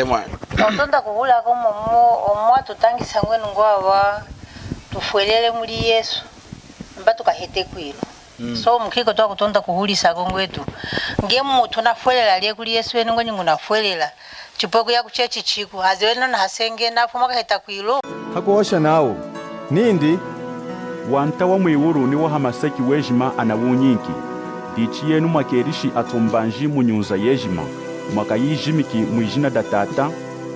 mwana otonda kuhula ko omwa tutangisa ngwenu ngwawa tufuelele muri Yesu mbatu kahete kwilo. So mukiko twa kutonda kuhulisa kongwetu nge mutu nafuelela liye kuli Yesu ene ngwenyu nafuelela chipoko ya kuchechi chiku azewena na hasenge nafuma kaheta kwilo hakuosha nawo nindi wanta wa mwiwuru ni wa hamaseki wejima anawunyinki dichi yenu mwakerishi atumbanji munyunza yejima mwaka yijimiki mwijina da tata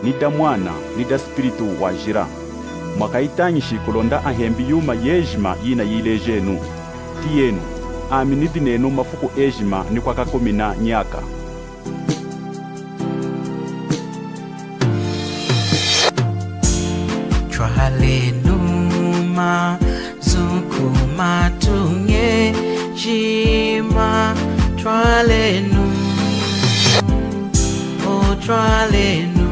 ni da mwana ni da spiritu wajira mwaka itanyishi kulonda ahembi yuma yejima yina yilejenu tiyenu aminidi nenu mafuku ejima ni kwa kakomina nyaka. Chwalenuma zukuma tunge jima chwalenu o chwalenu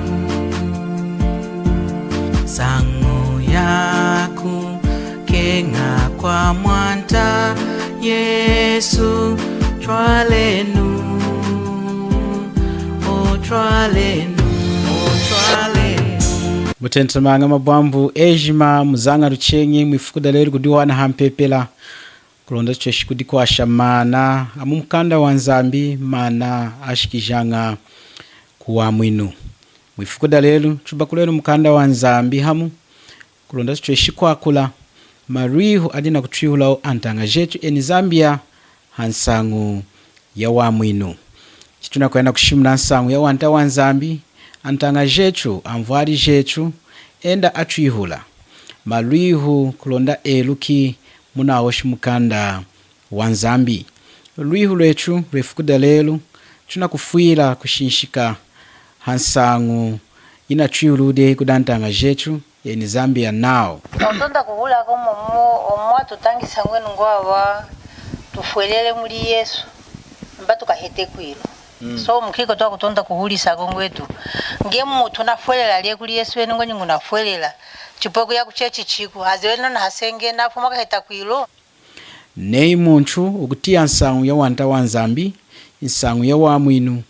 sangu yaku kenga kwa mwanta Yesu chwalenu o chwalenu o chwalenu mutentamanga mabwambu ejima muzanga ruchenye mwifukuda lero kudiwana hampepela kulonda cheshikudi kwa shamana amumkanda wanzambi mana ashikijanga kuwa mwinu mwifukuda lero chubakulero mkanda wanzambi hamu kulonda cheshikwa kula marihu adina kutriulao antanga jetu eni Zambia hansangu ya wa mwinu chituna kwenda kushimuna hansangu ya wanta wanzambi antanga jetu amvwari jetu enda atwihula marihu kulonda eluki muna woshi mukanda wanzambi lwihu lwetu lwefukuda lelu tuna kufuila kushinshika hansangu ina triulude kudantanga jetu eni Zambia nao otonda kuhula ko omwa tutangisa ngwenu ngwawa tufuelele muri Yesu mbatu kahete kwilo. So mukiko twa kutonda kuhulisa kongwetu nge mutu nafuelela liye kuli Yesu ene ngwenyu nafuelela chipoko ya kuchechi chiku azewena na hasenge nafuma kaheta kwilo nei muntu ukutia nsangu ya wanta wanzambi nsangu ya wa mwinu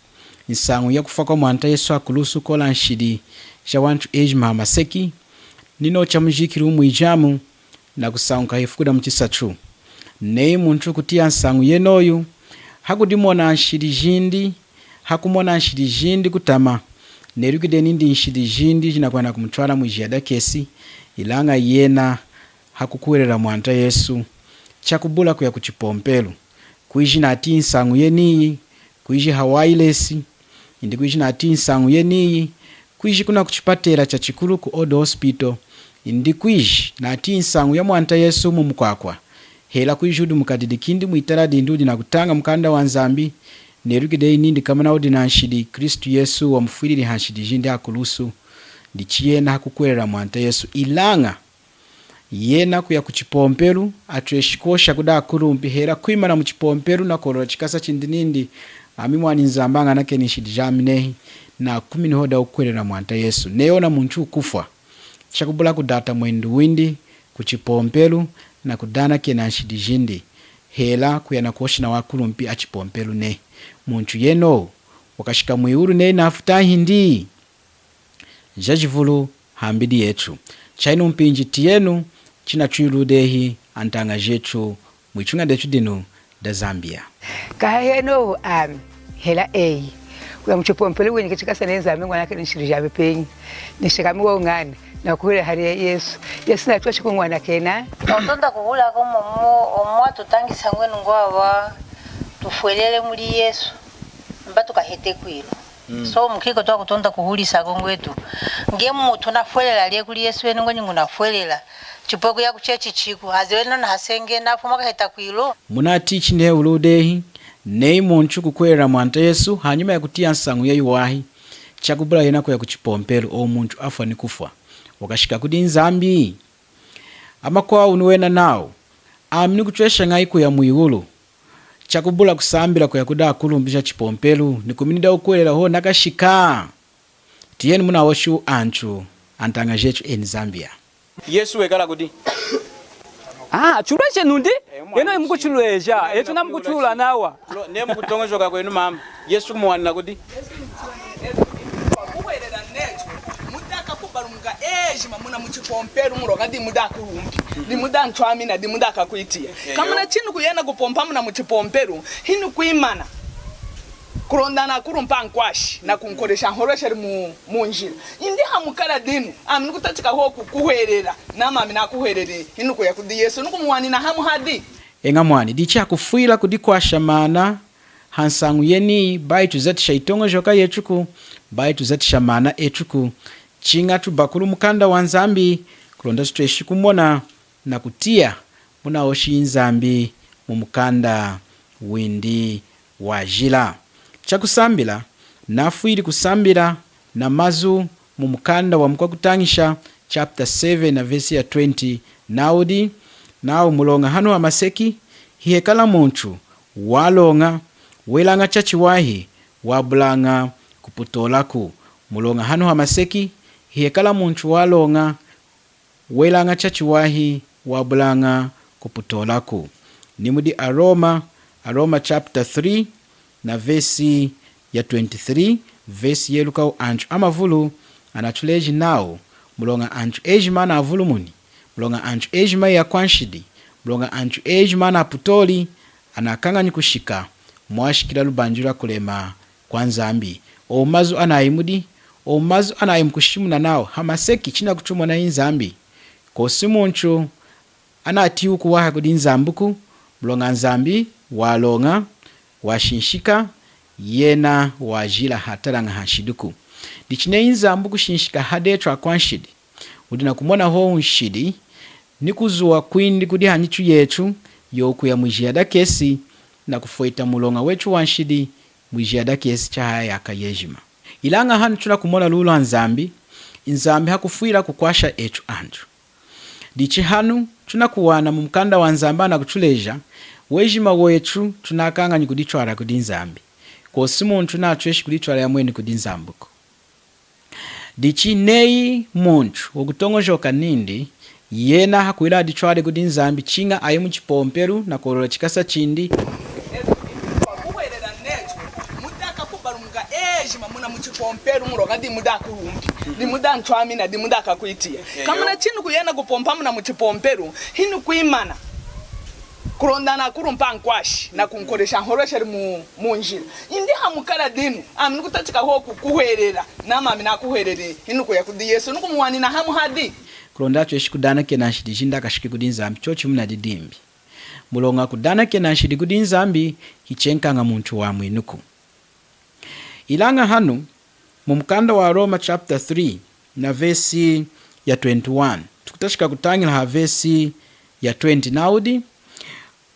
nsangu ya kufa kwa mwanta Yesu akulusu kola nshidi cha wantu ejima maseki nino chamujikiri umwijamu na kusangu kahifukuda mchisatu nei muntu kutia nsangu yenoyu hakudimona nshidi jindi hakumona nshidi jindi kutama nerukide nindi nshidi jindi jinakwenda kumutwala mwijada kesi ilanga yena hakukuwerera mwanta Yesu chakubula kuya kuchipompelu kuiji nati nsangu yeniyi kuiji hawailesi indi kuiji nati nsangu yeniyi kuiji kuna kuchipatera cha chikulu ku Old Hospital indi kuiji nati nsangu ya mwanta Yesu mumukwakwa hela kuijudu mukadidikindi muitala dindudi na kutanga mkanda wanzambi nerukide nindi kama na odi na nshidi Kristu Yesu wa mfuiriri hanshidi jindi hakulusu ndichiyena hakukuwerera mwanta Yesu ilanga yena kuya kuchipompelu atweshikosha kuda kurumpi hera kuimana muchipompelu na korora chikasa chindinindi amimwani nzambanga nake nishidi jaminehi na kumini hoda ukwerera mwanta Yesu neona muntu kufa chakubula kudata mwendu windi kuchipompelu na kudana kena nshidi jindi hela kuya na kuoshi na wakurumpi achipompelu ne muntu yeno wakashika mwiuru ne nafuta hindi jajivulu hambidi yetu chainu mpinji tiyenu china chuiludehi antanga jetu mwichunga detu dinu da Zambia kaheno hela kuya mchipompelu wenye kichika sanenza amengu wanake nishirijabe penyi nishikami wa ungani na kuhule hari ya Yesu na tuwa chikungu wanakena otonda kuhula ko omwa tutangisa ngwenu ngwawa tufuelele muri Yesu mbatu kahete kwilo. So mukiko twa kutonda kuhulisa kongwetu nge mutu nafuelela liye kuli Yesu ene ngwenyu nafuelela chipoko ya kuchechi chiku azewena na hasenge nafuma kaheta kwilo munati chine uludehi nei muntu kukwera mwanta Yesu hanyuma ya kutia nsangu ya yuwahi chakubula yena kuya kuchipompelu o muntu afa ni kufa wakashika kudi Nzambi amakwa unuwena nao amini kuchwesha ngaiku ya mwiulu chakubula kusambila kuya kuda kulumbisha chipompelu nikuminida ukwelera ho nakashika tiyeni muna washu antu antanga jetu eni Zambia Yesu wekala kudi chulweche nundi yeno mkuchulweja yetu na mkuchula nawa ne mkutongojoka kwenu mama Yesu kumuwanira kudi muchipompera umuronga di muda kurumbi di muda ntwamina di muda kakuitia kama na chinu kuyena kupompa muna muchipomperu hinu kuimana kurondana kurumpa nkwashi na kunkoresha nkoresha mu njira indi hamukara dinu amini kutatika hoku kuherera nama amina kuherere hinu kuya kudi Yesu nukumwani na hamu hadi enga mwani dicha kufuila kudikwasha mana hansangu yeni baitu zati shaitongo joka yechuku baitu zati shamana echuku chinga tubakulu mukanda wa Nzambi kulonda situeshi kumona na kutia muna oshi Nzambi mu mukanda windi wa jila chakusambila nafuili kusambila na mazu mu mukanda wa mkwa kutangisha chapter 7 na verse ya 20 naudi nao mulonga hanu wa maseki hihekala muntu walonga welanga chachiwahi wabulanga kuputolaku mulonga hanu wa maseki hihekala muntu walonga welanga chachiwahi wabulanga kuputolaku nimudi Aroma chapter 3 na verse ya 23 verse yeluka anchu amavulu anatuleji nao mulonga anchu ejima na avulu muni mulonga anchu ejima ya kwanshidi mulonga anchu ejima na putoli anakangani kushika mwashikila lubanjura kulema kwa Nzambi omazu anayimudi omazu anayimkushimuna nao hamaseki china kuchumwa na Nzambi kosi munchu anatiwu kuwaha kudi Nzambuku mulonga Nzambi walonga washinshika yena wajila hatalanga hashiduku dichine Nzambuku shinshika hadetwa kwanshidi udina kumona ho unshidi nikuzuwa kwindi kudi hanyichu yechu yoku ya mwijiyada kesi na kufoita mulonga wechu wanshidi mwijiyada kesi chahaya yaka yejima ilanga hanu chuna kumona lulu Nzambi hakufuila kukwasha echu anju dichi hanu chuna kuwana mumkanda wa Nzamba na kuchuleja wejima wechu tunakanga nyikudichwara kudi Nzambi kosi muntu nachweshi kudichwara ya mweni kudi Nzambuko dichi nei muntu wokutongojoka nindi yena hakuila adichware kudi Nzambi chinga ayi muchipomperu na korora chikasa chindi kuherera necho mudaka kubarunga ejima muna muchipomperu umuronga di muda kurumbi di muda ntwamina di muda kakuitia kama na chinu kuyena kupompa muna muchipomperu hinu kuimana kurondana kurumpa nkwashi na kunkoresha nkoresha mu njira indi hamukara dinu amini kutatika hoku kuherera nama amina kuherere hinu kuya kudi Yesu nukumwani na hamu hadi kulonda tweshi kudana kena shidi jinda kashiki kudi Nzambi chochi muna didimbi mulonga kudana kena shidi kudi Nzambi hichenkanga muntu wa mwinuku ilanga hanu mumkanda wa Roma chapter 3 na verse ya 21 tukutashika kutangila ha verse ya 20 naudi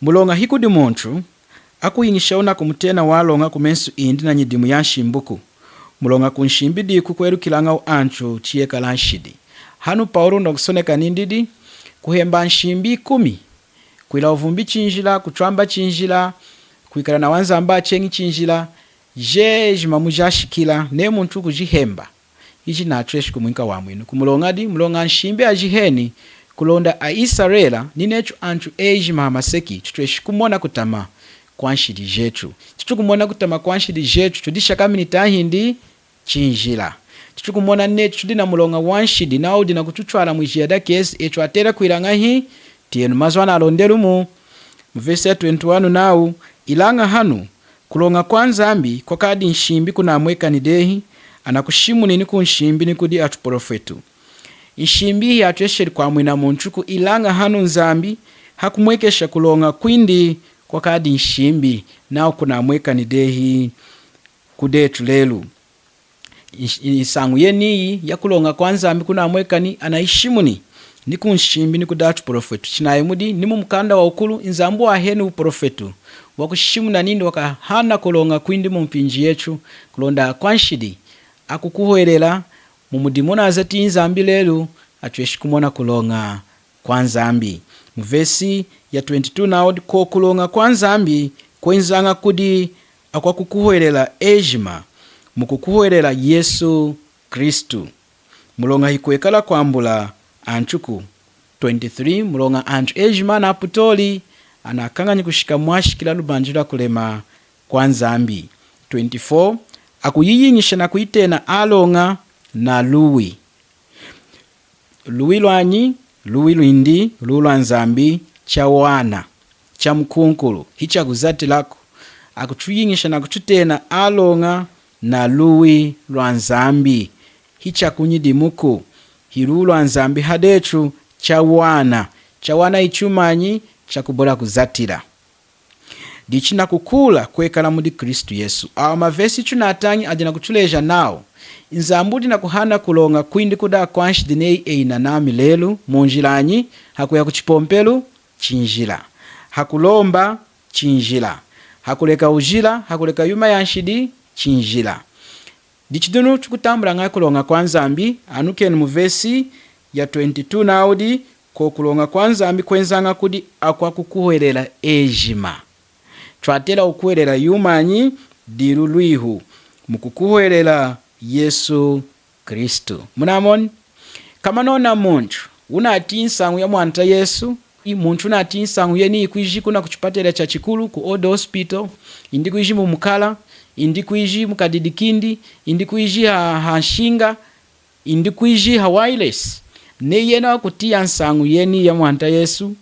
mulonga hikudi muntu akuyingishauna kumutena walonga kumensu indi na nyidimu ya nshimbuku mulonga kunshimbidi kukwerukilanga anchu chiyeka lanshidi hanu Paulo ndokusoneka nindidi kuhemba nshimbi 10 kuila uvumbi chinjila kuchwamba chinjila kuikala na Wanzamba chengi chinjila je jimamu jashikila ne muntu kujihemba ichi natweshi kumwinka wa mwinu kumulongadi mulonga nshimbi ajiheni kulonda Aisraela ninechu anchu ejima hamaseki tutweshi kumona kutama kwanshidi jetu tutukumona kutama kwanshidi jetu tudisha kamini tahindi chinjila tutukumona nechu tudina mulonga wanshidi nao dina kutuchwala mwijiyada kesi echu atera kuilanga hii tienu mazwana alonderu mu verse 21 nao ilanga hanu kulonga kwa Nzambi kwa kadi nshimbi kuna amweka nidehi anakushimu nini kunshimbi ni kudi atu profetu nshimbi ya atuesheri kwa mwina munchuku ilanga hanu Nzambi hakumwekesha kulonga kwindi kwa kadi nshimbi nao kuna amweka nidehi kudetu lelu isangu yeni ya kulonga kwa Nzambi kuna amweka ni anaishimuni ni kunshimbi ni kudatu profetu chinayemudi ni mumkanda wa ukulu Nzambu wa heni uprofetu wakushimu na nindi wakahana kulonga kwindi mumpinji yechu kulonda kwanshidi akukuhoelela mumudimona azati Nzambi lelu atweshi kumona kulonga kwa Nzambi mvesi ya 22 nao ko kulonga kwa Nzambi kwenzanga kudi akwakukuhoelela ejima mukukuhoelela Yesu Kristu mulonga hikuekala kwambula anchuku 23 mulonga anchu ejima na putoli anakangani kushika mwashikila lubanjira kulema kwa Nzambi 24 akuyiyinyisha na kuitena alonga na luwi luwi lwanyi luwi lwindi luwi lwa nzambi cha wana cha mkunkulu hicha kuzatilako akutuyingisha na kututena alonga na luwi lwa nzambi hicha kunyidimuku hilu lwa nzambi hadechu cha wana ichumanyi cha kubola kuzatila dichina kukula kwekala mudi Kristu Yesu. Awa mavesi chunatangi adina kuchuleja nao nzambudi na kuhana kulonga kwindi kuda kwanshi dinei eina nami lelu munjilanyi hakuya kuchipompelu chinjila hakulomba chinjila hakuleka ujila hakuleka yuma yanshidi chinjila dichidunu chukutambula ngai kulonga kwa nzambi anukeni muvesi ya 22 naudi ko kulonga kwa nzambi kwenzanga kudi akwa kukuhelela ejima twatela ukuhelela yumanyi dilu lwihu mukukuhelela Yesu Kristu. Munamoni kama nona muntu unati nsangu ya mwanta Yesu muntu unati nsangu yeni kuiji kuna kuchipatela cha chikulu ku Old Hospital indi kuiji mu Mukala indi kuiji mu Kadidikindi indi kuiji ha indi kuiji ha Wireless ne yena kutia nsangu yeni ya mwanta Yesu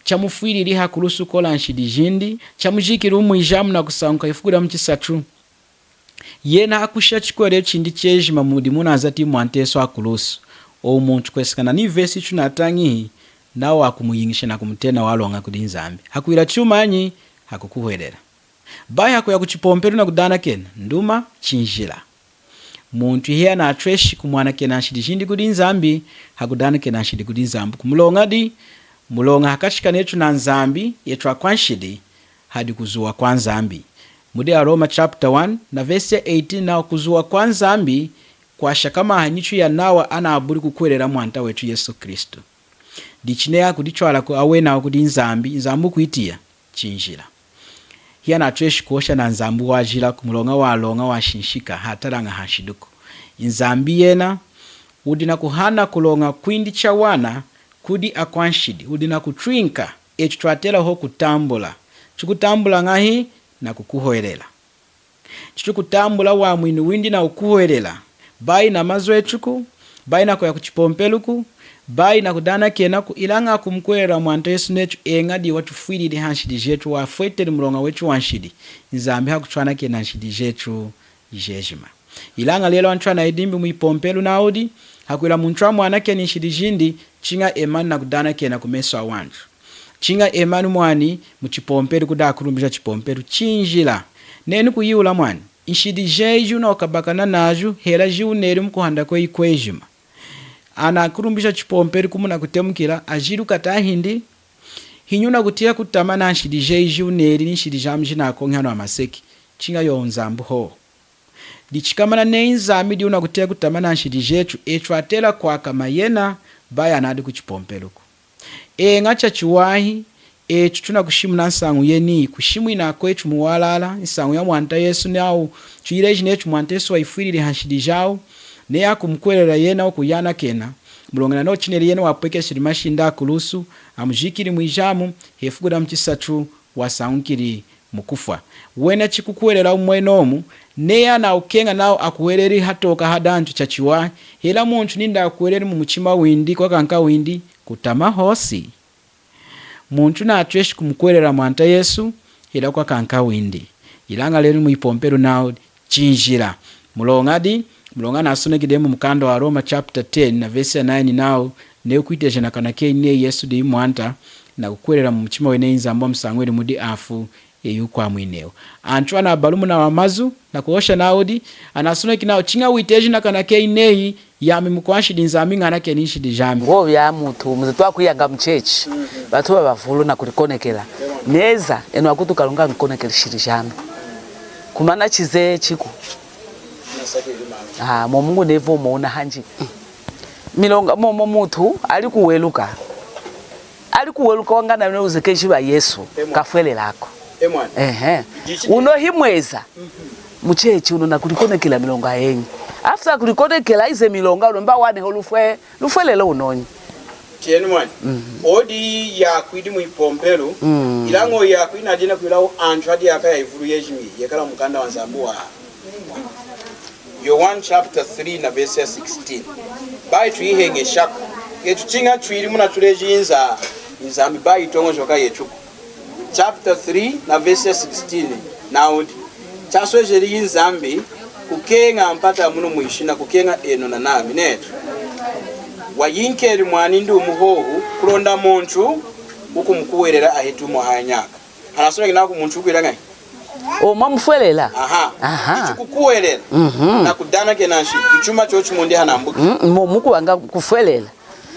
chamufwiriri hakulusu kola nshidijindi chamujikira umwijamu na kusanguka ifukura mchisatu yena akusha chikwere chindi chejima mudi munazati mwanta Yesu akulusu omuntu kwesekana ni vesi chunatangi nawo akumuyingisha na kumutena walonga kudi nzambi hakuira chumanyi hakukuhwelera bai hakuya kuchipompelu na kudana kena nduma chinjila muntu hiya na atreshi kumwana kena nshidijindi kudi nzambi hakudana kena nshidi kudi nzambi kumulonga di mulonga hakashika netu na nzambi yetu akwanshidi hadi kuzuwa kwa nzambi mudi ya Roma chapter 1 na verse 18 na kuzuwa kwa nzambi kwa shakama hanyichu ya nawa ana aburi kukwelera mwanta wetu Yesu Kristu dichinea kudichwala ku awena kudi nzambu kuitia chinjila hiya na treshi kuosha na nzambu wajila kumulonga walonga washinshika hataranga hashiduku nzambi yena udina kuhana kulonga kwindi cha wana kudi akwanshidi udina kutrinka echu twatela ho kutambula chukutambula ngahi na kukuhoelela chukutambula wa mwinu windi na ukuhoelela bai na mazwe chuku bai na kwa kuchipompeluku bai na kudana kena ku ilanga kumkwera mwanta Yesu nechu engadi watufwiri hanshidi jetu wa fweteli mulonga wechu wanshidi nzambi hakuchwana kena hanshidi jetu jejima ilanga lelo anchwana idimbi muipompelu na audi hakuila munchwa mwana keni nshidi jindi chinga emani na kudana kena kumeso awanju chinga emani mwani muchipompelu kuda kurumbisha chipompelu chinjila nenu kuyiula mwani nshidi jeju na okabakana naju hela jiu neri mkuhanda kwe ikwejima ana kurumbisha chipompelu kumuna kutemukila ajiru kata hindi hinyuna kutia kutamana nshidi jeju neri nshidi jamjina akonghano amaseki chinga yo nzambu ho dichikamana nenzambi diuna kutia kutamana nshidi jetu echu atela kwa kama yena baya anadi kuchipompeluku ngacha chiwahi echu tuna kushimu na nsangu yeni kushimu inako echu muwalala nsangu ya mwanta Yesu nao chuileji nechu mwanta Yesu waifwirili hanshidi jao ne ya kumkwelera yena okuyana kena mulongana no chineli yena wapweke shirimashinda kulusu amujikiri mwijamu hefugura mchisatu wasaunkiri mukufwa wena chikukwelera umwenomu neya na ukenga nao akuweleri hatoka hadantu chachiwa hela muntu ninda akuweleri mu muchima windi kwa kanka windi kutama hosi muntu na atreshi kumkwelera mwanta Yesu hela kwa kanka windi ilanga lero muipompero nao chinjira mulonga na asonegidemu mukando wa Roma chapter 10 na verse 9 nao ne kuiteje na kanake ne Yesu de mwanta na kukwelera mu muchima wene nzambo msangweli mudi afu eyukwa mwineo antwana balumu na wamazu na kuosha naudi anasuna kinao chinga witeji na kanake inei yami mukwanshidi nzambi ngana kenishidi jambi ngo ya mutu muzitwa kuyanga mchechi batu bavulu na kulikonekela neza eno akutu kalunga nkonekela shiri jambi kumana chize chiku Mungu nevo muona hanji milonga mutu alikuweluka wangana ne uzekeshi wa Yesu kafwele lako uno himweza muchechi uno nakulikonekela milonga yenyi after kulikonekela ize milonga unomba wane lufwelelo unonyi tieni mwani odi ya kwidi muipompelu ilango ya kwina jina kwilao anchwadi yaka ya ivuru yejimi yekala mukanda wanzambu wa Yohana chapter 3 na verse 16 bai tuihenge shaku etuchinga chwiri muna tulejinza inzambi ba itongo joka yechuku chapter 3 na verse 16 naudi chaswejeri inzambi kukenga mpata muno muishina kukenga eno na nami netu wayinkeri mwani ndi umuhohu kulonda muntu ukumkuwerera ahitu muhanyaka anasona kinako muntu kwiranga o mamufwelela aha kukuwerera na kudana kenashi ichuma chochi monde hanambuka muku wanga kufwelela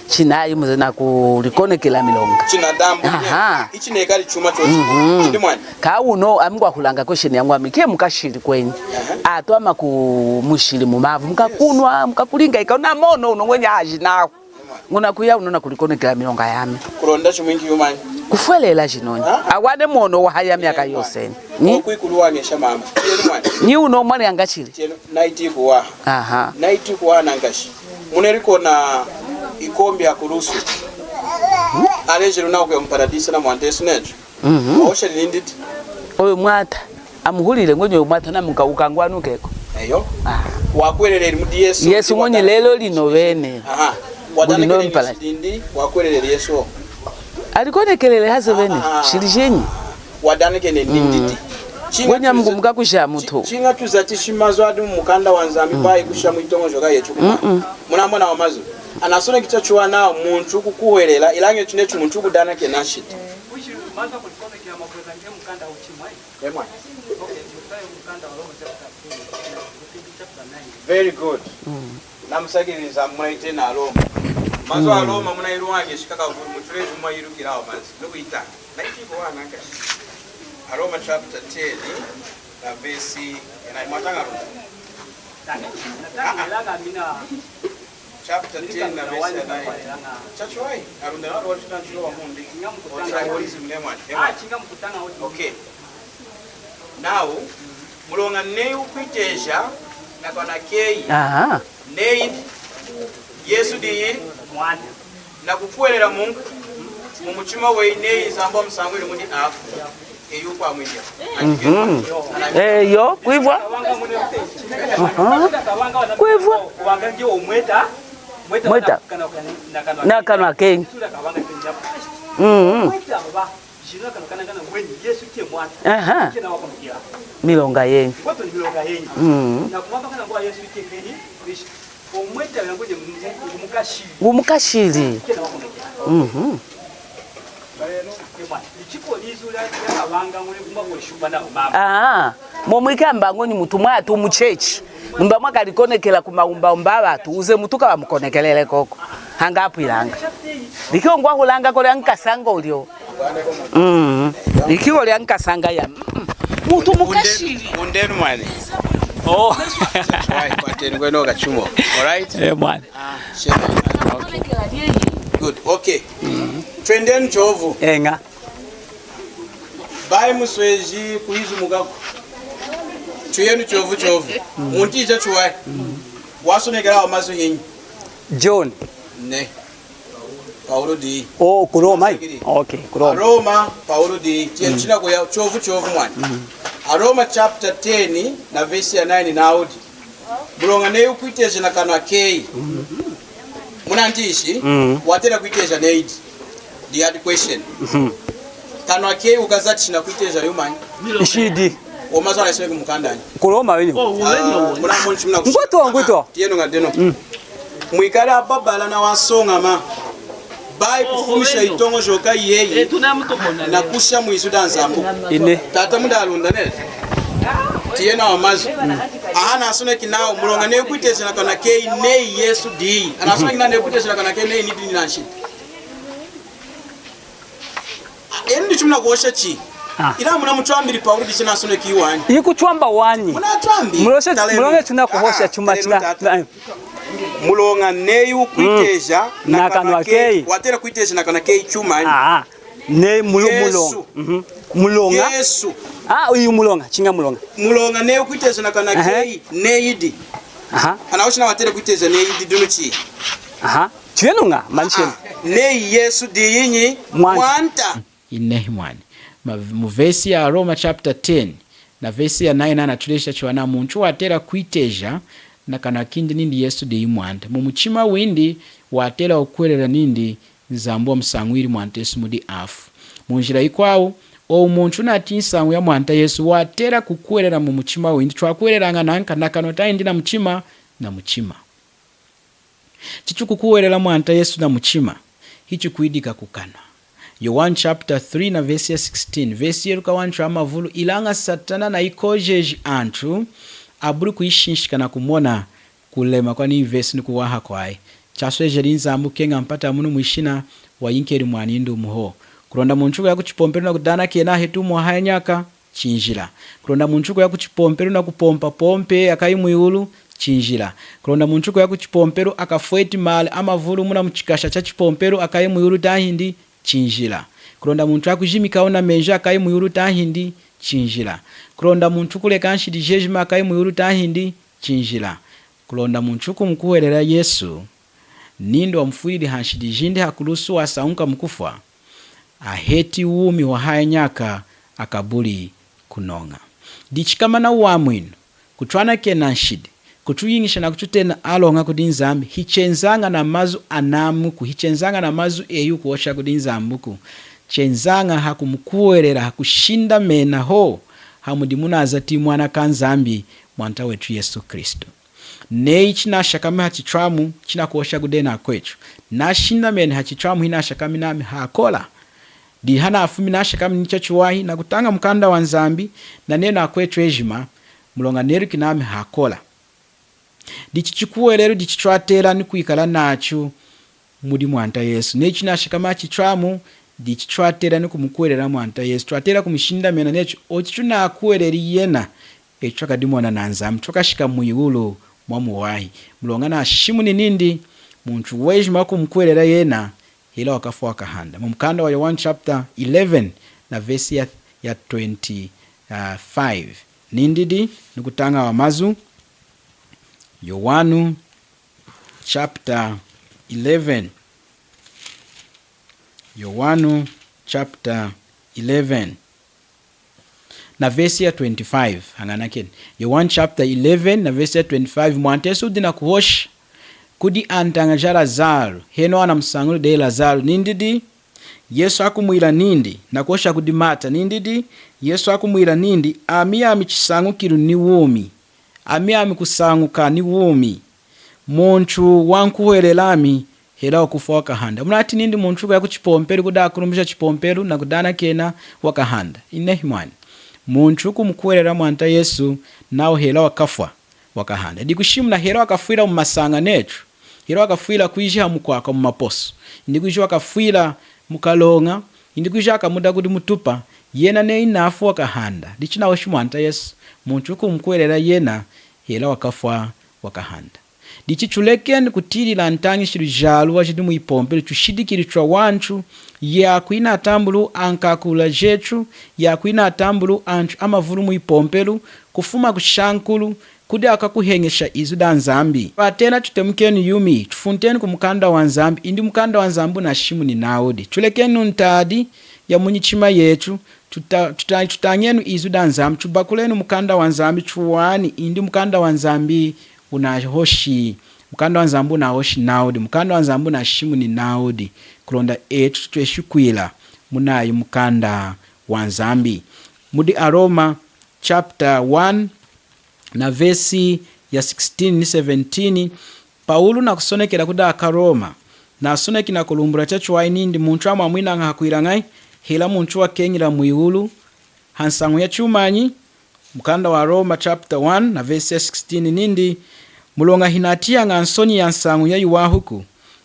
chinayi muzena kulikonekela milonga chinadambu ichi nekali chuma chochi ndi mwani ka uno amngwa kulanga question yangu amike mukashiri kwenye atwama ku mushiri mumavu mukakunwa mukakulinga ikaona mono unongwenya aji nawo ngona kuya unona kulikonekela milonga yame kulonda chumwingi yumani kufwelela chinoni awane mono wahaya myaka yose ni kuikuruwanisha mama ni uno mwana yangachiri naiti kuwa naiti kuwa nangashi muneriko na ikombi ya kurusu alejero nawo kwa mparadisa na mwandesu netu osha linditi oyo mwata amuhulile ngonyo mwata na mukawukangwanu keko eyo wakwerere mudi Yesu ngonye lelo lino bene wadana kelindi wakwerere Yesu alikonekelele hazo bene shirijenyi wadana kelindi ngonya mgumuka kusha muto chinga tuzati shimazo adu mukanda wanzambi bai kusha muitongo joka yetu munamona wamazo anasona kichachwa nao muntu kukuwerela ilange chinechu muntu kudana kenashit very good namusagiriza mwaite na Roma mazo a Roma munairuwage shikaka mutule mwairukirawo mazi nokuita naitiko wana kashi Roma chapter 10 na verse na matanga chapter 10 na verse 9 chachwai arunda na watu tunachua mundi tribalism lemwa chinga mkutana wote okay now mulonga ne ukwiteja na kana kei ne Yesu di mwana na kufuelera Mungu mu mutima we ne izamba musangwe muri afu eyuko amwija yo kwivwa kwivwa wangangi omweta mweta na kana kenyi milonga yenyi umukashiri momwikamba ngoni mutumwa atu muchechi mba mwakalikonekela kumaumba mbaba tuuze mutuka bamukonekelele koko hanga apwilanga likio ngwa kulanga kole ankasanga ulio likio le ankasanga ya mutu mukashiri undenu mwani why pateni kweno kachumo all right mwana good okay twendeni chovu enga bai musweji kuizu mugako tuyenu chovu muntija chuwai wasonegera amazo hinyi John ne Paulo di kuroma okay kuroma Roma Paulo di tienchina kwa chovu mwani Roma chapter 10 na verse ya 9 naudi bulonga ne ukwiteje na kana kei munantishi watera kwiteja need the hard question kana kei ukazati china kwiteja yumani ishidi omazo na sewe mukandani kuroma wenyu ngotwa tieno ngadeno mwikala ababala na wasonga ma bai kufumisha itongo joka yeye na kusha mwizuda nzambu ine tata mudalunda nele tiena wamazo ahana asone kinao mulonga ne kwiteze na kana kei ne Yesu di anasona kina ne kwiteze na kana kei ne nidi ni nanshi endi chumna kuosha chi ila muna mutwambiri Paulo dishina asone kiwani ikuchwamba wani muna twambi mulonge tuna kuhosha chuma china mulonga ne ukwiteja na kana kei watera kwiteja na kana kei chuma ne mulonga mulonga Yesu uyu mulonga chinga mulonga ne ukwiteza na kana kei ne yidi anaoshina watera kwiteza ne yidi dunuchi tienunga mancheni ne Yesu di yinyi mwanta ine mwani mu verse ya Roma chapter 10 na verse ya 9 anatulisha chwana muntu watera kwiteja na kana kindi nindi Yesu de imwanta mumuchima windi watela okwerera nindi nzambu wa msangwiri mwanta Yesu mudi afu munjira ikwawo omuntu nati nsangu ya mwanta Yesu watera kukwerera mumuchima windi twakwereranga nanka nakano tayindi na muchima na muchima chichu kukuwerera mwanta Yesu na muchima hichi kuidika kukana Yohana chapter 3 na verse 16 verse yeruka wanchu amavulu ilanga satana na ikojeji antu aburi kuishinshikana kumona kulema kwa ni verse ni kuwaha kwae chasweje linzambu kenga mpata munu mwishina wa inkeri mwanindu muho kulonda munchuko ya kuchipomperu na kudana kiena hetu mwahaya nyaka chinjila kulonda munchuko ya kuchipomperu na kupompa pompe akai mwiulu chinjila kulonda munchuko ya kuchipomperu akafueti mali amavulu muna mchikasha cha chipomperu akai mwiulu tahindi chinjila kulonda muntu akujimika ona menja akai mwiulu tahindi chinjila kulonda muntu kuleka nshidi jejima akai mwiulu tahindi chinjila kulonda muntu kumkuwerera Yesu nindo wamfuili hanshidi jindi hakulusu wasaunka mkufa aheti umi wa haya nyaka akabuli kunonga dichikamana uamwinu kutwana kena nshidi kutuyingisha na kututena alonga kudinzambi hichenzanga na mazu anamuku hichenzanga na mazu eyu kuosha kudinzambuku chenzanga hakumkuwerera hakushinda mena ho hamudimuna azati mwana kanzambi mwanta wetu Yesu Kristo nei china shakame hachitramu china kuosha kudena kwechu nashinda mena hachitramu hina shakame nami hakola di hana afumi na shakame nicho chuwahi na kutanga mkanda wa nzambi na nena kwechu ejima mulonga neru kinami hakola dichichikuwerero dichichwatera ni kuikala nacho mudi mwanta Yesu nechi nashikama chitramu dichichwatera ni kumukwerera mwanta Yesu twatera kumishinda mena necho ochichuna akuwereri yena echo kadimona nanzamu twakashika muyiulo mwamuwahi mulonga na shimu ni nindi muntu wejima kumukwerera yena hila wakafu wakahanda mumkanda wa Yohana chapter 11 na verse ya 25 nindidi nikutanga wa mazu Yohana chapter 11 Yohana chapter 11 na verse ya 25 hangana ken Yohana chapter 11 na verse ya 25 mwantesu dina kuhosh kudi antanga ja Lazaro heno ana msangulu de Lazaro nindidi Yesu akumwira nindi na kuhosha kudimata nindidi Yesu akumwira nindi ami chisangu kiru ni wumi ami kusanguka ni wumi muntu wankuwerelami hela okufa wakahanda munati nindi muntu ya kuchipomperu kuda kurumbisha chipomperu na kudana kena wakahanda inehimani muntu kumkuwerera mwanta Yesu nao hela wakafa wakahanda dikushimu na hela wakafuira mu masanga netu hela wakafuira kuija mukwaka mu maposo ndikuija wakafuira mukalonga ndikuija akamuda kudi mutupa yena ne inafu wakahanda dichina washi mwanta Yesu muntu kumkuwerera yena hela wakafa wakahanda dichichulekeni kutirila ntangi shirujalu wachidi muipompe chushidikiri chwa wanchu ya kuina atambulu ankakula jechu ya kuina atambulu anchu amavulu muipompelu kufuma kushankulu kudi akakuhengesha izu da nzambi patena tutemukeni yumi tufunteni kumukanda wa nzambi indi mukanda wa nzambu na shimu ni naodi chulekeni untadi ya munyichima yetu tutanyenu izu da nzambi chubakuleni mukanda wa nzambi chuwani indi mukanda wa nzambi unahoshi mukanda wa nzambu na hoshi naudi mukanda wa nzambu na shimu ni naudi kulonda etu tueshukwila munayi mukanda wa nzambi mudi Aroma chapter 1 na verse ya 16 ni 17 Paulo na kusonekera kuda akaroma na soneki na kulumbura chachu wa inindi muntu ama mwina nga hakuira ngai hila muntu wa kenyira muiulu hansangu ya chumanyi mukanda wa Roma chapter 1 na verse 16 nindi mulonga hinatia nga nsoni ya nsangu ya yuwahuku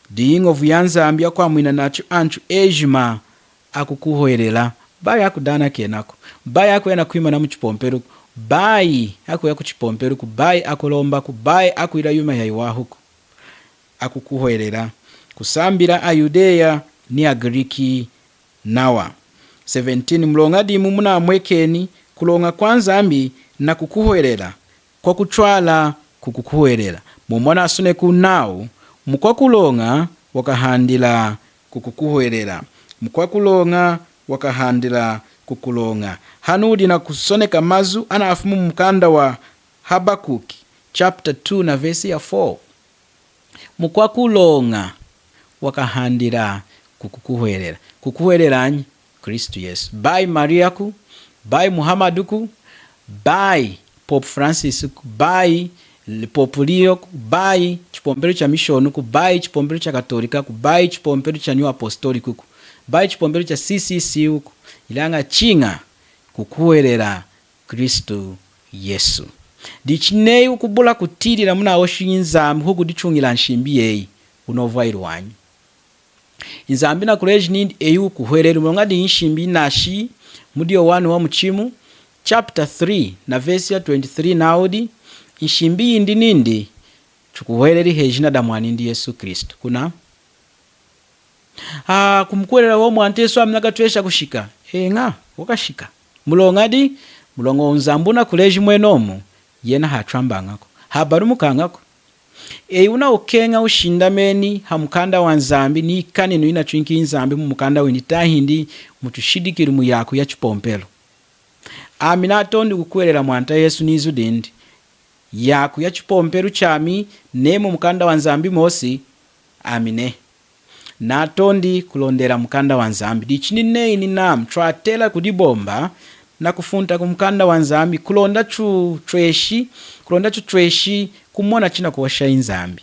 diingo vuyanza ambia kwa mwina nacho anchu ejima akukuhoerela bayi akudana kenako bayi akuena kuima na mchipomperu bayi akuya kuchipomperu bayi akulomba bayi akuira yuma ya yuwahuku akukuhoerela kusambira ayudeya ni agriki nawa 17 mulonga dimu muna mwekeni kulonga kwanza ambi na kukuhoerela kwa kuchwala kukukuwerera mumona asune kunao mukwa kulonga wakahandila kukukuwerera mukwa kulonga wakahandila kukulonga hanudi na kusoneka mazu ana afumu mkanda wa Habakuki chapter 2 na verse ya 4 mukwakulonga wakahandira kukuhwerera Kristu Yesu by Mariaku by Muhammaduku by Pope Francis by Pope Leo by chipombero cha mission ku by chipombero cha katolika ku by chipombero cha new apostolic ku by chipombero cha CCC ku ilanga chinga kukuhwerera Kristu Yesu dichinei ukubula kutirira muna oshinzambi huku dichungira nshimbi yeyi unovairo wanyu inzambi na kuleji nindi eyu kuhwerera mulonga di nshimbi nashi mudio 1 wa muchimu chapter 3 na verse ya 23 naudi nshimbi indi nindi chukuhwereri hejina damwani ndi Yesu Kristu kuna kumkuhwerera wa mwante Yesu amnaka tuesha kushika nga wakashika mulonga unzambu na kuleji mwenomu yena hatrambangako habarumukangako una ukenga ushindameni hamukanda wa nzambi ni kanino ina chwinki nzambi mumukanda windi tahindi mutushidikiri mu yaku ya chipompelo amina tondi kukuwerera mwanta Yesu nizu dindi yaku ya chipompelo chami nemo mukanda wa nzambi mosi amine na tondi kulondera mukanda wa nzambi dichini nei ni nam twatela kudibomba na kufunta kumkanda wa nzambi kulonda chu treshi kumona china kuwasha inzambi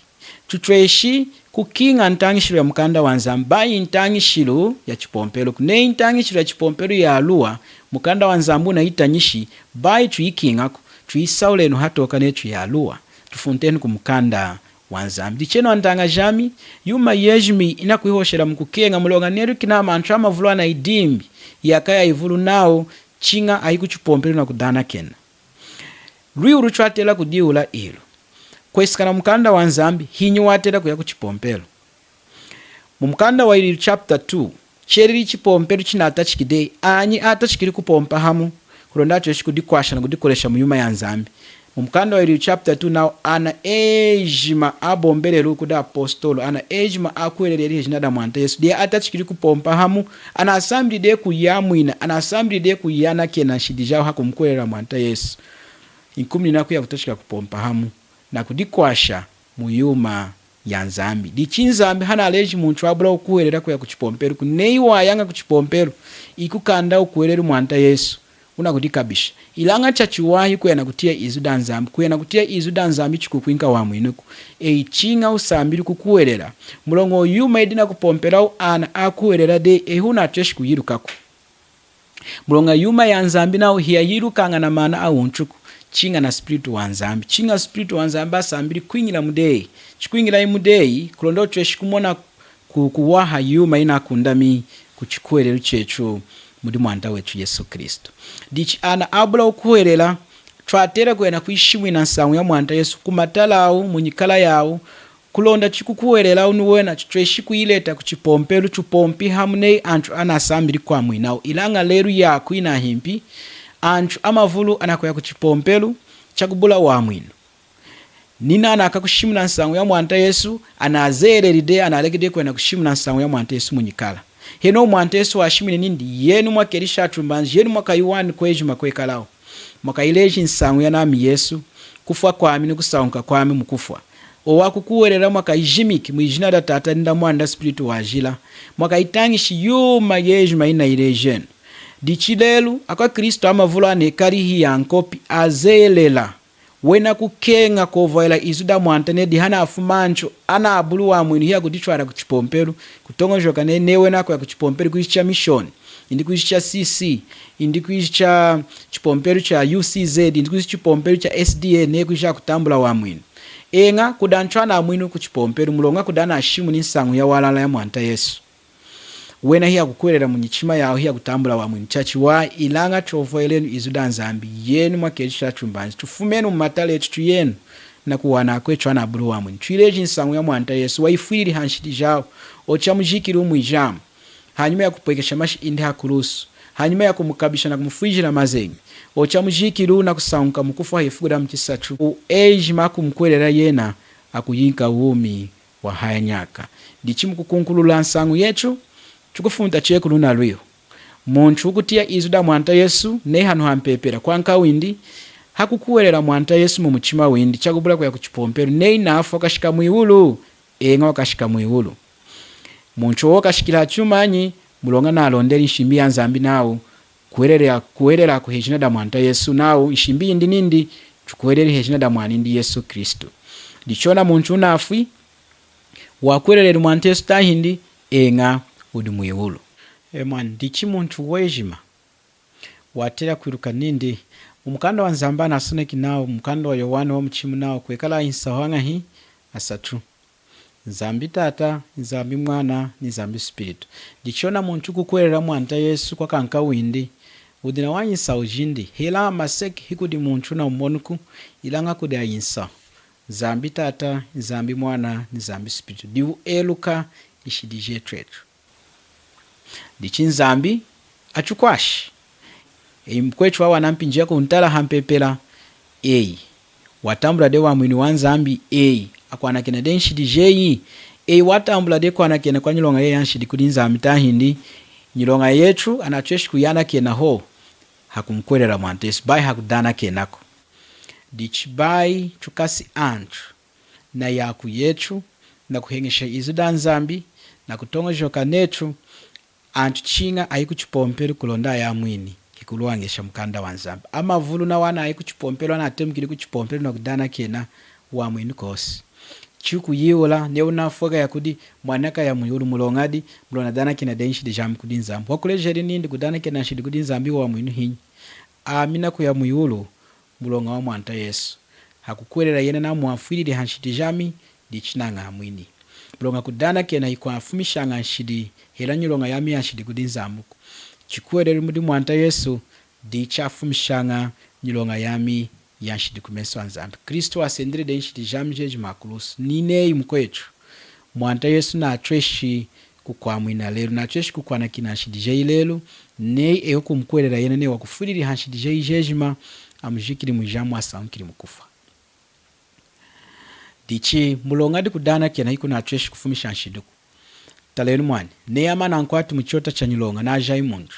chu treshi kukinga ntangishiro ya mkanda wa nzambi bayi ntangishiro ya chipompelo kune ntangishiro ya chipompelo ya alua mkanda wa nzambu na itanyishi bayi tuikinga tuisaulenu hatoka netu ya alua tufunteni kumkanda wa nzambi dicheno antanga jami yuma yejmi ina kuihoshera mkukenga mulonga neru kinama antrama vulwa na idimbi yakaya ivulu nao chinga aiku chipompelo na kudana kena riuru chwatela kudiula ilo kwesikana mkanda wa nzambi hinyo watela kuya kuchipompelo mumkanda wa ili chapter 2 cheriri chipompelo china atachikide anyi atachikiri kupompa hamu kulondacho chikudikwasha na kudikolesha muyuma ya nzambi mumkanda wa ili chapter 2 nao ana ejima abombelelu kuda apostolo ana ejima akuelele jinada mwanta Yesu dia atachikiri kupompa hamu ana asambli de kuyamwina ana asambli de kuyana kena shidijao hakumkwelera mwanta Yesu inkumni naku ya kutashika kupompa hamu na kudikwasha muyuma ya nzambi dichinzambi hana aleji muntu abula ukuelera kuya kuchipompelu kuneiwa yanga kuchipompelu ikukanda ukuelera mwanta Yesu una kudikabisha ilanga chachiwahi kuyana kutia izuda nzambi kuyana kutia izuda nzambi chikukwinka wa mwinuku chinga usambiri kukuelera mulongo yuma edina kupompela ana akuelera de ehuna cheshi kuyirukaku mulonga yuma ya nzambi nao hiya yirukanga na mana awunchuku chinga na spiritu wa nzambi chinga spiritu wa nzambi asambiri kwingira mudei chikwingira imudei kulondo cheshi kumona kuwaha yuma ina kundami kuchikuelera chechu muri mwanda wetu Yesu Kristo dichi ana abula ukuherera twatera kwena kwishimwe na nsangu ya mwanda Yesu kumatalawo munyikala yawo kulonda chikukuherera unuwena chitweshi kuileta kuchipompelu chupompi hamune antu anasambiri kwa mwinawo ilanga leru yaku ina himpi antu amavulu anakoya kuchipompelu chakubula wa mwino nina anakakushimwe na nsangu ya mwanda Yesu anazereride analekide kwena kushimwe na nsangu ya mwanda Yesu munyikala heno mwanta Yesu washimine nindi yenu mwakerisha tumbanzi yenu mwakaiwani kweji makwekalao mwakaileji nsangu ya nami Yesu kufwa kwami ni kusaunka kwami mukufwa owakukuwerera mwakaijimiki mwijina da tata nda mwanda spiritu wajila mwakaitangishi yuma yeju maina ilejenu dichilelu akwa Kristo amavulu anekarihi ya nkopi azelela wena kukenga kovoela izuda mwantane dihana afumancho ana abulu wa mwini hiya kudichwara kuchipompelu kutongojoka newe nako ya kuchipompelu kuishicha mission indi kuishicha CC indi kuishicha chipompelu cha UCZ indi kuishicha chipompelu cha SDA ne kuishicha kutambula wa mwini enga kudanchwana mwini kuchipompelu mulonga kudana ashimu ni nsangu ya walala ya mwanta Yesu wena hiya kukwelera munyichima yao hiya kutambula wa mwini chachi wa ilanga chovoelenu izuda nzambi yenu mwakerisha chumbanzi tufumenu mmatale etu yenu na kuwana kwetu ana abulu wa mwini tuileji nsangu ya mwanta Yesu waifiri hanshidi jao ocha mujikiri umwijamu hanyuma ya kupwekesha mashi indi hakulusu hanyuma ya kumukabisha na kumufwijira mazengi ocha mujikiri na kusaunka mukufu haifugura mchisatu ejima kumkwelera yena akuyinka umi wa haya nyaka dichimu kukunkulula nsangu yetu chukufunta cheku luna lwiyo muntu ukutia izuda mwanta Yesu ne hanu hampepera kwanka windi hakukuwerera mwanta Yesu mu mutima windi chakubula kwa kuchipompero nei nafu akashika muiwulu enga wakashika muiwulu muntu wakashikira chumanyi mulonga nalondera inshimbi ya nzambi nawo kuwerera kuhejina da mwanta Yesu nawo inshimbi indi nindi chukuwerera hejina da mwanindi Yesu Kristo ndichona muntu nafi wakwerera mwanta Yesu tahindi enga udi muiwulu mwana ndichi muntu wejima watera kwiruka nindi umukanda wa nzamba nasoneki nawo umukanda wa Yohana wa mchimu nawo kwekala insahanga hi asatu nzambi tata nzambi mwana nzambi spirit ndichona muntu kukwerera mwanta Yesu kwa kanka windi udina wanyisa ujindi hela maseki hikudi muntu na umonuku ilanga kudi ayinsa nzambi tata nzambi mwana nzambi spirit diu eluka ishidije tretu ndichi nzambi achukwashi mkwechu wa wanampinjia kuntala hampepela watambula de wa mwini wa nzambi akwana kena de nshidi watambula de kwana kena kwa nyilonga ye yanshidi kudi nzambi tahindi nyilonga yetu anacheshi kuyana kena ho hakumkwerera mwanta Yesu bai hakudana kenako dichi bai chukasi antu na yaku yetu na kuhengesha izuda nzambi na kutonga joka netu antu chinga ayikuchipomperi kulonda ya mwini kikuluwangesha mkanda wa nzambi amavulu na wana ayikuchipomperi na atemukiri kuchipomperi na kudana kena wa mwini kosi chuku yiwola ne unafoga yakudi mwanaka ya muyulu mulongadi mulona dana kena denshi de jam kudi nzambi wakulejeri nindi kudana kena shidi kudi nzambi wa mwini hinyi amina ku ya muyulu mulonga wa mwanta Yesu hakukwerera yena na muafiri de hanshidi jami dichinanga mwini mulonga kudana kena ikwafumisha nganshidi hela nyulonga yami yanshidi kudi nzambuko chikwerera mudi mwanta Yesu dichafumishanga nyulonga yami yanshidi kumeswa nzambi Kristo asendere de nshidi jami jeji makulusu nine mkwechu mwanta Yesu na atreshi kukwamwina lelu na atreshi kukwana kina nshidi jeji lelu nei eyoku mkwerera yena ne wakufuriri hanshidi jeji jejima amujikiri mujamu asamkiri mukufa dichi mulongadi kudana kena hiku na atreshi kufumisha nshiduku talenu mwani ne amana nkwati mchota chanyilonga na ajai mundu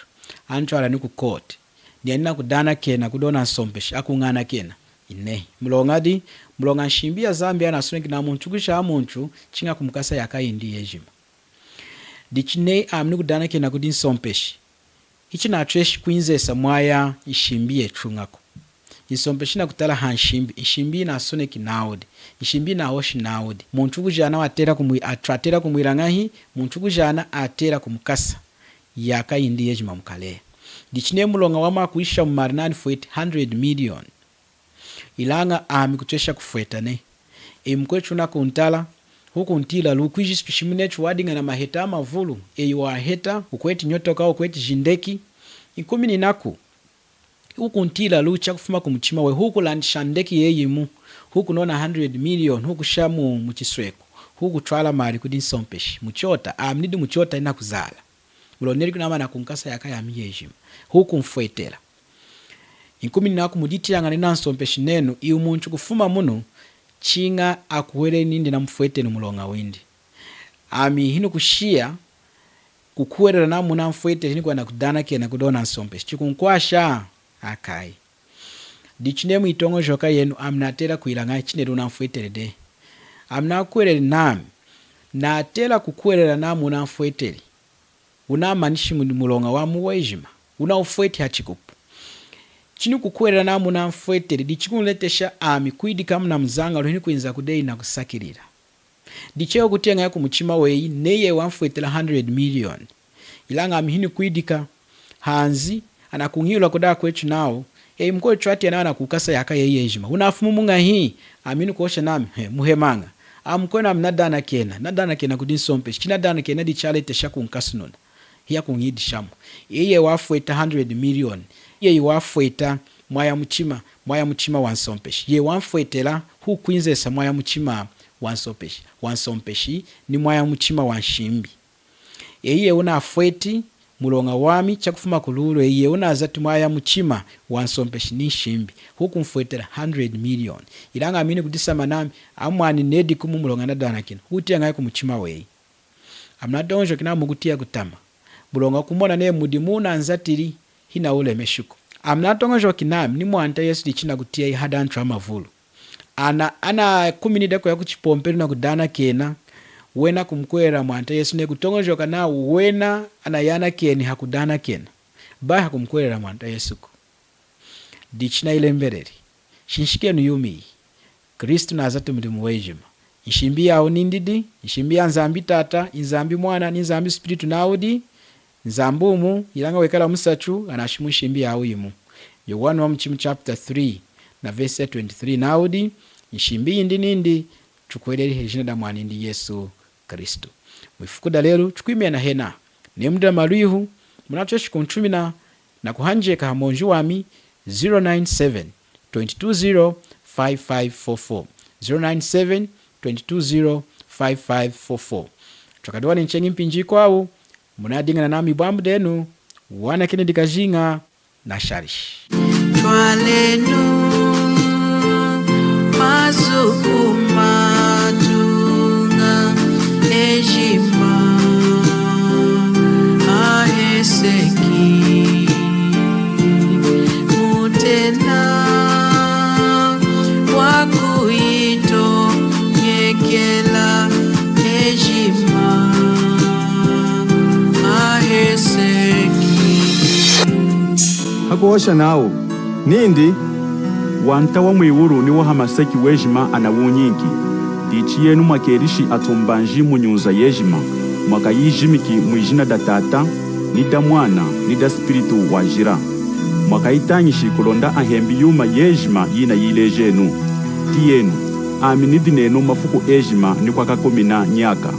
antu ala niku kote ni anina kudana kena kudona nsompeshi akungana kena ine mulongadi mulonga nshimbia zambi anasuneki na muntu kusha muntu chinga kumukasa yaka indi yejima dichi ne amni kudana kena kudi nsompeshi ichi na atreshi kuinzesa mwaya ishimbiye chungako isompeshi na kutala hanshimbi ishimbi na soneki naudi ishimbi na hoshi naudi muntu kujana atratera kumwirangahi muntu kujana atera kumukasa yaka indi yejima mukale dichine mulonga wama kuisha mumarinani for 100 million ilanga kutesha kufwetane mkwechu na kuntala huku ntila lukwijisi tushimunechu wadinga na maheta mavulu wa heta ukweti nyotoka ukweti jindeki ikumi ni naku huku ntila lucha kufuma kumuchima we huku landishandeki yeyimu huku nona 100 million huku shamu muchisweko huku twala mari kudi nsompeshi muchota amnidi muchota ina kuzala muloneri kunama na kunkasa yaka ya miyejima huku mfwetela ikumi ni naku muditi yanga nina nsompeshi nenu iu muntu kufuma muno chinga akuwele nindi na mfwetelu mulonga windi hinu kushia kukuwerera na muna mfwetelu hini kwa na kudana kena kudona nsompeshi chikunkwasha akai dichine mwitongo joka yenu amnatela kuilanga chineru na mfwetelu de amna kuwerera nami na atela kukuwerera na muna mfwetelu unamanishi mulonga wa muwejima una ufwete hachikupu chini kukuwerera na muna mfwetelu dichikunletesha kuidika mna mzanga luhini kuinza kudei na kusakirira dicheo kutenga yaku muchima wei neye wa mfwetela 100 million ilanga hini kuidika hanzi anakunghilwa kudaa kwechu nao mkwechu ati anawana kukasa yaka yeyejima unafumu munga hii aminu kuosha nami muhemanga mkwena mnadana kena kudinsompeshi chinadana kena dichale tesha kunkasunona hiya kunghidi shamu yeye wafweta 100 million yeye wafweta mwaya muchima wansompeshi ye wamfwetela hu kuinzesa mwaya muchima wansompeshi ni mwaya muchima wanshimbi yeye unafweti mulonga wami chakufuma kululo yeye unazati mwaya muchima wansompeshi ni shimbi huku mfwetela 100 million ilanga amini kudisama nami amwani nedi kumu mulonga nadana kina hutia ngayi kumuchima wei amnadonjo kina mugutia kutama mulonga kumona ne mudimuna anzatiri hina ule meshuko amnatongojo kinami ni mwanta Yesu dichina kutia ihada anthu amavulu ana kuminideko ya kuchipompelu na kudana kena wena kumkwera mwanta Yesu ne kutongojoka na wena anayana keni hakudana kena ba hakumkwera mwanta Yesu ku dichina ile mbereri shinshikenu yumi Kristu nazatu mdimu wejima nshimbi yao nindidi nshimbi ya nzambi tata nzambi mwana nzambi spiritu naudi nzambumu ilanga wekala musachu anashimu nshimbi yao imu Yohana wa mchimu chapter 3 na verse 23 naudi nshimbi indi nindi chukweleli hejina da mwanindi Yesu Kristu mwifukuda lelu chukwimia na hena nemuda maluihu munachoshi kunchumina na kuhanjeka hamonju wami 097 220 5544 097 220 5544 chakadwani nchengi mpinji kwao munadingana nami bwambu denu wana kine dikajinga na sharish twalenu mazukuma tunga ejima aheseki mutena wakuito nyekela ejima aheseki hakuosha nao nindi wanta wa mwiwuru ni wa hamaseki wejima anawunyinki dichi yenu makerishi atombanji munyunza yejima mwaka yijimiki mwijina da tata ni da mwana ni da spiritu wajira mwaka itanyishi kulonda ahembi yuma yejima yina yilejenu tiyenu aminidi nenu mafuku ejima ni kwa kakomina nyaka